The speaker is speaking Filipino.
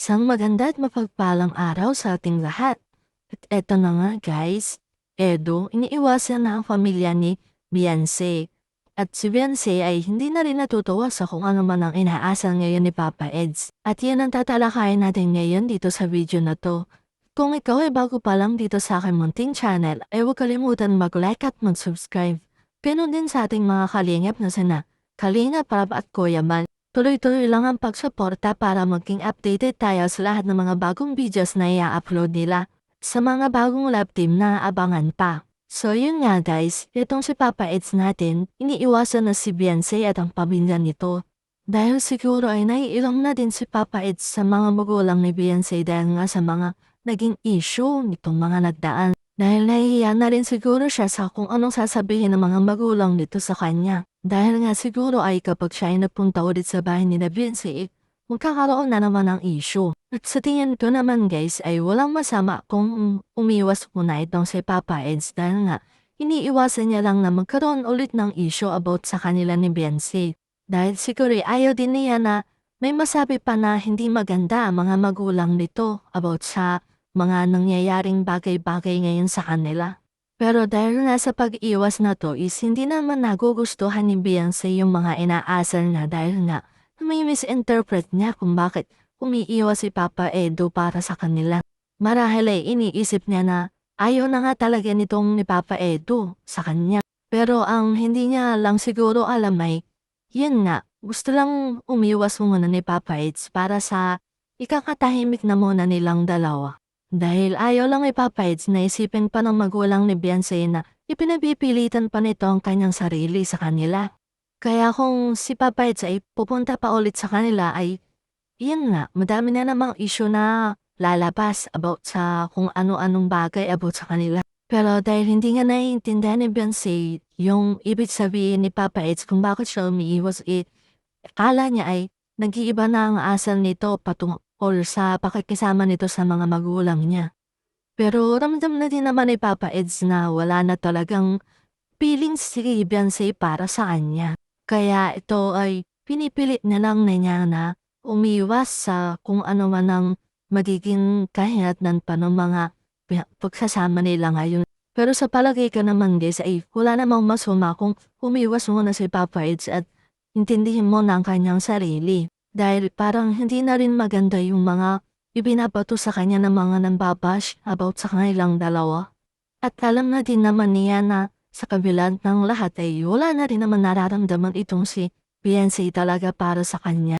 Isang maganda at mapagpalang araw sa ating lahat. At eto na nga guys, iniiwasan na ang pamilya ni Beyonce. At si Beyonce ay hindi na rin natutuwa sa kung ano man ang inaasal ngayon ni Papa Eds. At yan ang tatalakayin natin ngayon dito sa video na to. Kung ikaw ay bago pa lang dito sa aking munting channel, ay huwag kalimutan mag-like at mag-subscribe. Ganun din sa ating mga kalingap na sina Kalingap Rab at Kuya Mal. Tuloy-tuloy lang ang pagsuporta para maging updated tayo sa lahat ng mga bagong videos na i-upload nila. Sa mga bagong love team na abangan pa. So yun nga guys, itong si Papa Eds natin, iniiwasan na si Beyonce at ang pamilya nito. Dahil siguro ay naiilang na din si Papa Eds sa mga magulang ni Beyonce dahil nga sa mga naging issue nitong mga nagdaan. Dahil nahihiya na rin siguro siya sa kung anong sasabihin ng mga magulang nito sa kanya. Dahil nga siguro ay kapag siya ay napunta ulit sa bahay ni Beyonce, magkakaroon na naman ng issue. At sa tingin ko naman guys ay walang masama kung umiwas muna itong si Papa Eds dahil nga iniiwasan niya lang na magkaroon ulit ng issue about sa kanila ni Beyonce. Dahil siguro ayaw din niya na may masabi pa na hindi maganda ang mga magulang nito about sa mga nangyayaring bagay-bagay ngayon sa kanila. Pero dahil nga sa pag-iwas na to is hindi naman nagugustuhan ni Beyonce yung mga inaasal na dahil nga may misinterpret niya kung bakit umiiwas si Papa Edo para sa kanila. Marahil ay iniisip niya na ayaw na nga talaga nitong ni Papa Edo sa kanya. Pero ang hindi niya lang siguro alam ay, yun nga, gusto lang umiwas muna ni Papa Eds para sa ikakatahimik na muna nilang dalawa. Dahil ayaw lang ni Papa Eds na isipin pa ng magulang ni Beyonce na ipinapipilitan pa nito ang kanyang sarili sa kanila. Kaya kung si Papa Eds ay pupunta pa ulit sa kanila ay, yun nga, madami na namang issue na lalabas about sa kung ano-anong bagay about sa kanila. Pero dahil hindi nga naiintindihan ni Beyonce yung ibig sabihin ni Papa Eds kung bakit siya umiiwas, akala niya ay nag-iiba na ang asal nito patungkol sa pakikisama nito sa mga magulang niya. Pero ramdam na din naman ni Papa Eds na wala na talagang feelings si Beyonce para sa kanya. Kaya ito ay pinipilit na lang na niya na umiwas sa kung ano man ang magiging kahinatnan pa ng mga pagsasama nila ngayon. Pero sa palagay ko naman guys ay wala namang masama kung umiwas muna si Papa Eds at intindihin mo na ang kanyang sarili. Dahil parang hindi na rin maganda yung mga ibinabato sa kanya ng mga nambabash about sa kanilang dalawa. At alam na din naman niya na sa kabila ng lahat ay wala na rin naman nararamdaman itong si Beyonce talaga para sa kanya.